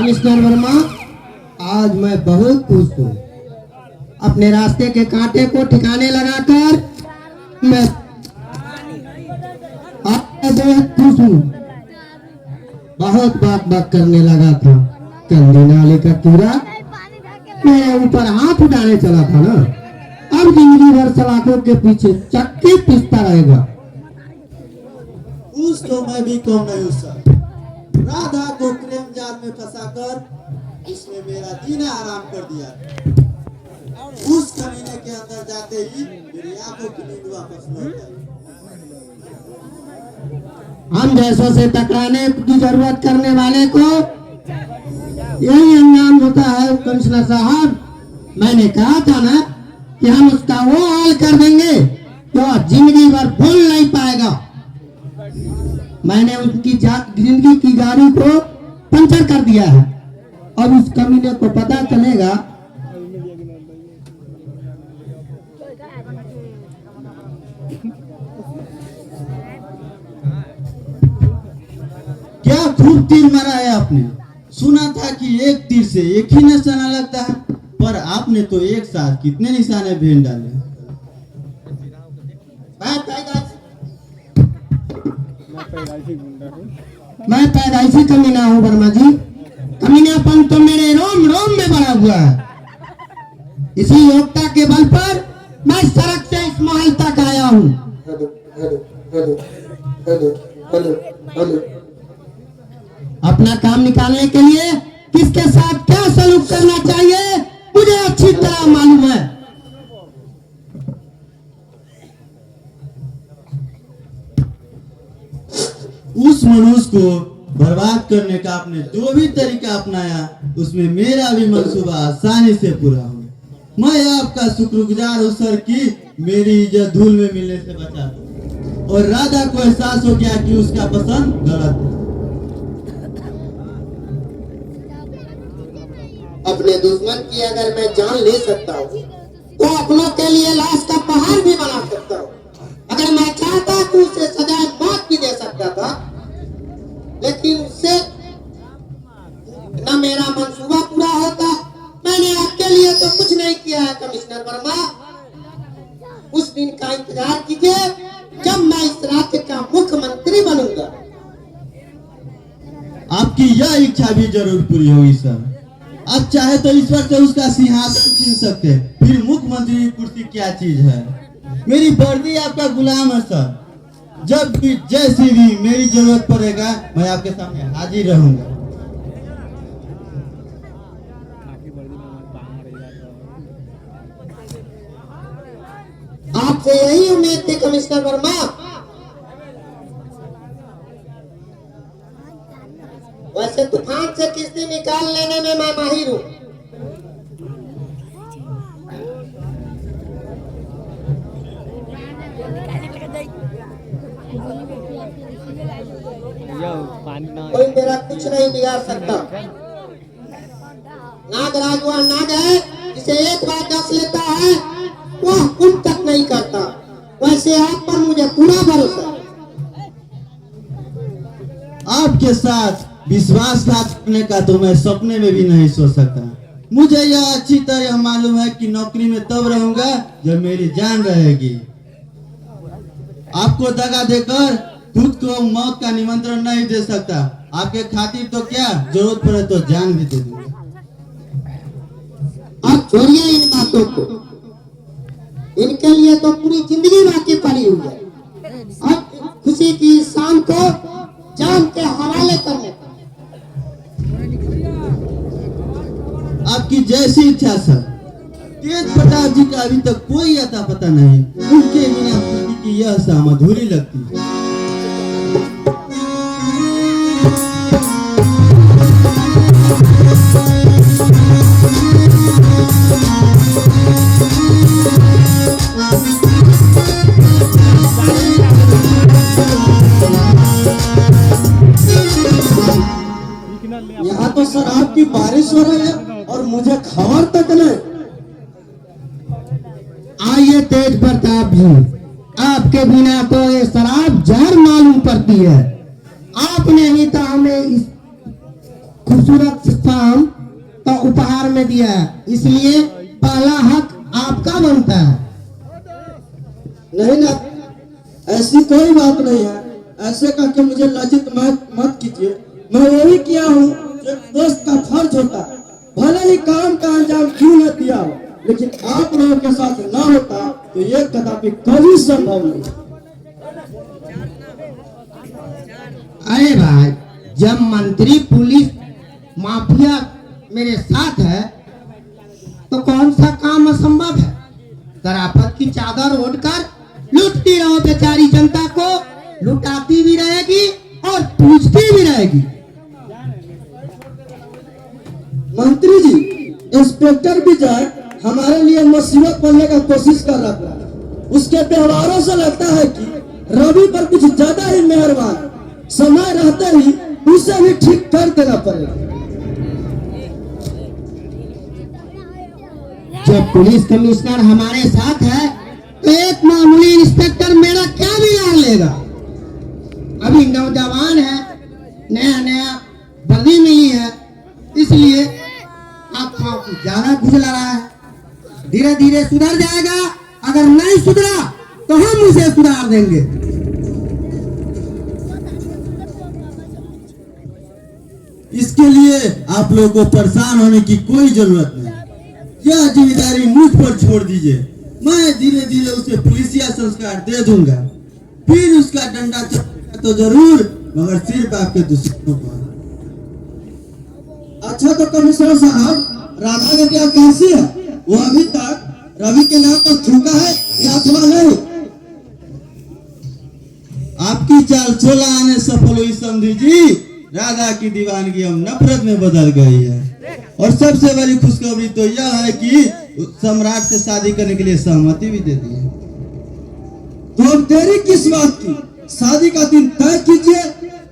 Commissioner Verma, आज मैं बहुत खुश हूँ। अपने रास्ते के कांटे को ठिकाने लगाकर मैं बहुत खुश हूँ। बहुत बात करने लगा था, कंदी नाले का कीड़ा मेरे ऊपर हाथ उठाने चला था ना, अब जिंदगी भर सलाखों के पीछे चक्के पीसता रहेगा। उस तो मैं भी कम नहीं हूँ सर। राधा को प्रेम जाल में फंसाकर उसने मेरा जीना आराम कर दिया। उस कमीने के अंदर जाते ही मेरी आंखों की नींद वापस लौट आई। हम जैसों से टकराने की जरूरत करने वाले को यही अंजाम होता है कमिश्नर साहब। मैंने कहा था ना कि हम उसका वो हाल कर देंगे जो जिंदगी भर भूल नहीं पाएगा। मैंने उसकी जिंदगी की गाड़ी को पंचर कर दिया है। अब उस कमीने को पता चलेगा क्या खूब तीर मारा है आपने। सुना था कि एक तीर से एक ही निशाना लगता है, पर आपने तो एक साथ कितने निशाने भेज डाले। मैं पैदाइशी कमीना हूँ वर्मा जी। कमीनापन तो मेरे रोम रोम में भरा हुआ है। इसी योग्यता के बल पर मैं सड़क से इस महल तक आया हूँ। अपना काम निकालने के लिए किसके साथ क्या सलूक करना चाहिए मुझे अच्छी तरह मालूम है। उस मनुष्य को बर्बाद करने का आपने जो भी तरीका अपनाया, उसमें मेरा भी मंसूबा आसानी से पूरा हो। मैं आपका शुक्रगुजार हूँ सर कि मेरी इज्जत धूल में मिलने से बचा दो। और राधा को एहसास हो गया कि उसका पसंद गलत है। अपने दुश्मन की अगर मैं जान ले सकता हूँ तो अपनों के लिए लाश का पहाड़ भी बना सकता हूँ। अगर मैं चाहता तो उसे सजाए मौत भी दे सकता था, लेकिन उससे न मेरा मंसूबा पूरा होता। मैंने आपके लिए तो कुछ नहीं किया है कमिश्नर वर्मा। उस दिन का इंतजार कीजिए जब मैं इस राज्य का मुख्यमंत्री बनूंगा। आपकी यह इच्छा भी जरूर पूरी होगी सर। आप चाहे तो ईश्वर से उसका सिंहासन छीन सकते हैं, फिर मुख्यमंत्री की कुर्सी क्या चीज है। मेरी वर्दी आपका गुलाम है सर। जब भी जैसी भी मेरी जरूरत पड़ेगा मैं आपके सामने हाजिर रहूंगा। आपसे यही उम्मीद थी कमिश्नर वर्मा। वैसे तूफान से किस्ती निकाल लेने में मैं माहिर हूँ। कोई मेरा कुछ नहीं बिगाड़ सकता। नागराज वह नाग है जिसे एक बार डस लेता है वह कुछ तक नहीं करता। वैसे आप पर मुझे पूरा भरोसा है। आपके साथ विश्वासघात करने का तो मैं सपने में भी नहीं सोच सकता। मुझे यह अच्छी तरह मालूम है कि नौकरी में तब रहूंगा जब मेरी जान रहेगी। आपको दगा देकर खुद को मौत का निमंत्रण नहीं दे सकता। आपके खातिर तो क्या जरूरत पड़े तो जान भी दे दूंगा। आप छोड़िए इन बातों को। इनके लिए तो पूरी जिंदगी बाकी पड़ी हुई है। अब खुशी की शाम को जान के हवाले करने का। आपकी जैसी इच्छा सर। तेज प्रताप जी का अभी तक कोई अता पता नहीं। उनके बिना खुशी की यह शाम अधूरी लगती है। यहाँ तो शराब की बारिश हो रही है और मुझे खबर तक नहीं। आइए तेज प्रताप जी, आपके बिना तो ये शराब जहर मालूम पड़ती है। आपने ही तो हमें इस खूबसूरत शाम का उपहार में दिया है, इसलिए पहला हक आपका बनता है। नहीं ना, ऐसी कोई बात नहीं है। ऐसे करके मुझे लज्जित मत कीजिए। मैं वही किया हूँ जो एक दोस्त का फर्ज होता है। भले ही काम का अंजाम क्यों न दिया हो, लेकिन आप लोगों के साथ ना होता तो ये कदापि कभी संभव नहीं। अरे भाई, जब मंत्री पुलिस माफिया मेरे साथ है तो कौन सा काम असंभव है। शराफत की चादर ओढ़कर लूटती रहो बेचारी जनता को, लुटाती भी रहेगी और पूछती भी रहेगी। मंत्री जी, इंस्पेक्टर विजय हमारे लिए मुसीबत बनने का कोशिश कर रहा था। उसके व्यवहारों से लगता है कि रवि पर कुछ ज्यादा ही मेहरबान। समय रहते ही उसे भी ठीक कर देना पड़ेगा। जब पुलिस कमिश्नर हमारे साथ है तो एक मामूली इंस्पेक्टर मेरा क्या बिगाड़ लेगा। अभी नौजवान है, नया नया वर्दी मिली है, इसलिए आपका ज्यादा गुजला रहा है। धीरे धीरे सुधर जाएगा। अगर नहीं सुधरा तो हम उसे सुधार देंगे। इसके लिए आप लोगों को परेशान होने की कोई जरूरत नहीं। यह जिम्मेदारी मुझ पर छोड़ दीजिए। मैं धीरे धीरे उसे पुलिसिया संस्कार दे दूंगा। फिर उसका डंडा चलेगा तो जरूर, मगर सिर्फ आपके दुश्मनों पर। अच्छा तो कमिश्नर साहब, राधा का क्या कैसी है? वो अभी तक रवि के नाम पर थूका है या अथवा नहीं? आपकी चाल चोला आने सफल हुई समझी जी। राधा की दीवानगी हम नफरत में बदल गई है। और सबसे बड़ी खुशखबरी तो यह है कि सम्राट से शादी करने के लिए सहमति भी दे दी है। तो अब देरी किस बात की? शादी का दिन तय कीजिए।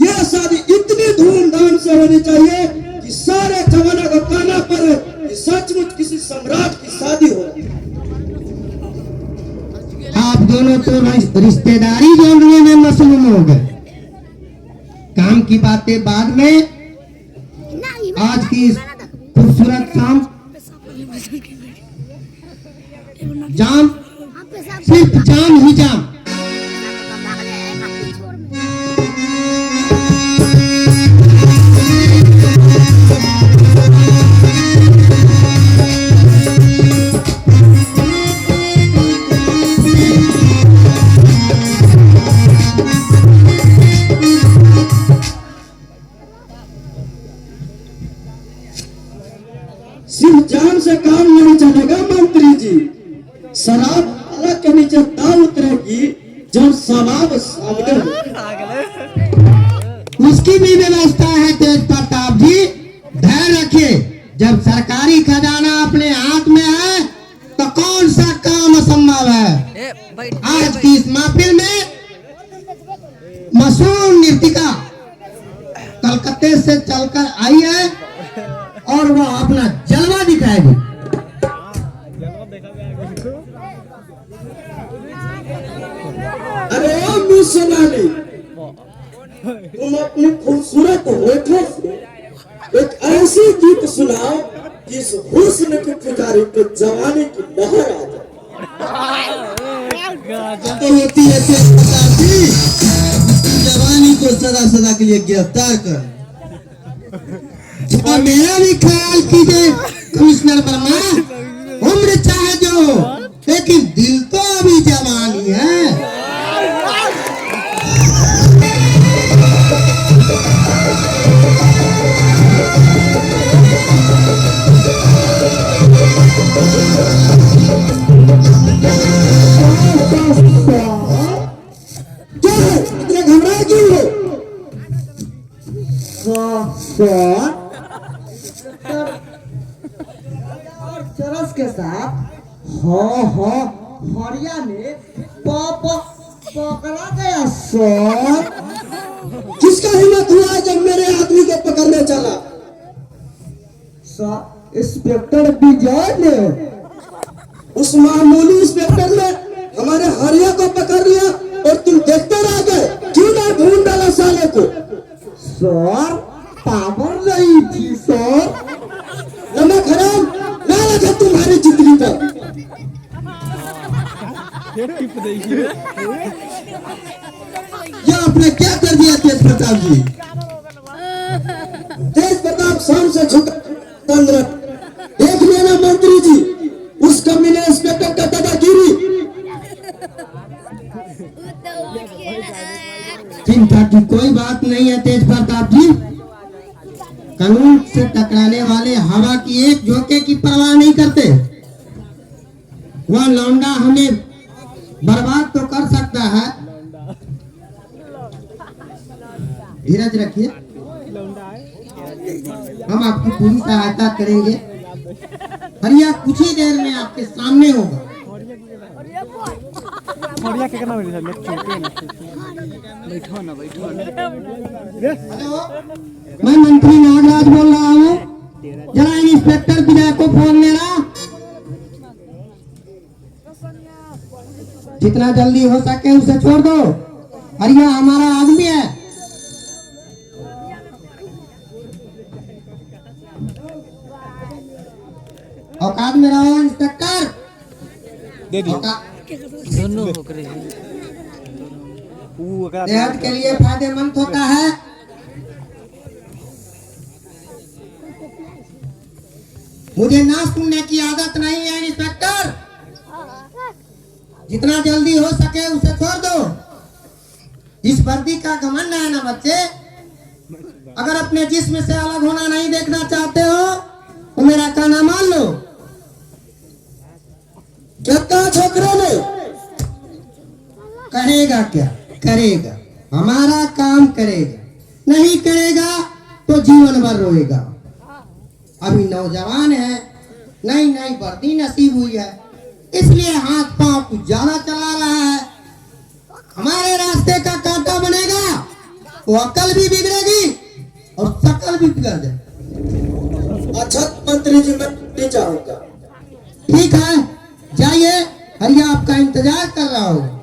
यह शादी इतनी धूमधाम से होनी चाहिए कि सारे जमाना को कहना पड़े कि सचमुच किसी सम्राट की शादी हो। आप दोनों तो रिश्तेदारी जोड़ने में मसलूम हो गए। काम की बातें बाद में। आज की इस खूबसूरत शाम जाम, सिर्फ जाम ही जाम। सिर्फ जान से काम नहीं चलेगा मंत्री जी। शराब अलग के नीचे दाव उतरेगी जब शराब सामने हो। उसकी भी व्यवस्था है तेज प्रताप जी, धैर्य रखिए। जब सरकारी खजाना अपने हाथ में है तो कौन सा काम असंभव है। आज की इस महफिल में मशहूर नृतिका कलकत्ते से चलकर आई है और वो अपना जलवा दिखाएगी। अरे ओ मिस सोनाली, तुम अपनी खूबसूरत होठों से एक ऐसी गीत सुनाओ जिस हुस्न के पुजारी पे जवानी की लहर आ जाए। तो होती है तेज प्रताप जी, जवानी को सदा सदा के लिए गिरफ्तार कर। मेरा भी ख्याल कीजिए कमिश्नर वर्मा, उम्र चाहे जो, लेकिन दिल तो अभी जवानी है। इतने घबराए क्यों हो? चरस के साथ हरिया ने पकड़ा गया सर। किसका हिम्मत हुआ जब मेरे आदमी को पकड़ने चला? सर इंस्पेक्टर विजय ने। उस मामूली इंस्पेक्टर ने हमारे हरिया को पकड़ लिया और तुम देखते रह गए। क्यों ना ढूंढ डाला साले को? सर पावर नहीं थी सर। नमक हराम लानत है तुम्हारी जिंदगी पर। ये आपने क्या कर दिया तेज प्रताप जी? तेज प्रताप शाम से झुका देख लेना मंत्री जी, उस कमीने इंस्पेक्टर का दादागिरी। चिंता की कोई बात नहीं है तेज प्रताप जी। कानून से टकराने वाले हवा की एक झोंके की परवाह नहीं करते। वह लौंडा हमें बर्बाद तो कर सकता है। धीरज रखिए, हम आपकी पूरी सहायता करेंगे। हरिया कुछ ही देर में आपके सामने होगा। हेलो, मैं मंत्री नागराज बोल रहा हूँ। जरा इंस्पेक्टर विजय को फोन लेना। जितना जल्दी हो सके उसे छोड़ दो। हरिया हमारा आदमी है। औकात में रहो इंस्पेक्टर। दे दिया दोनों होकरे हैं। सेहत के लिए फायदेमंद होता है। मुझे ना सुनने की आदत नहीं है इंस्पेक्टर। जितना जल्दी हो सके उसे छोड़ दो। इस वर्दी का घमंड है ना बच्चे। अगर अपने जिस्म से अलग होना नहीं देखना चाहते हो तो मेरा कहना मान लो। क्या कहा छोकरों ने? करेगा क्या करेगा, हमारा काम करेगा। नहीं करेगा तो जीवन भर रोएगा। अभी नौजवान है, नई नई वर्दी नसीब हुई है, इसलिए हाथ पांव कुछ ज्यादा चला रहा है। हमारे रास्ते का कांटा बनेगा तो अकल भी बिगड़ेगी और शकल भी बिगड़ जाएगी। अच्छा मंत्री जी, मैं नहीं चाहूंगा। ठीक है, जाइए, हरिया आपका इंतजार कर रहा होगा।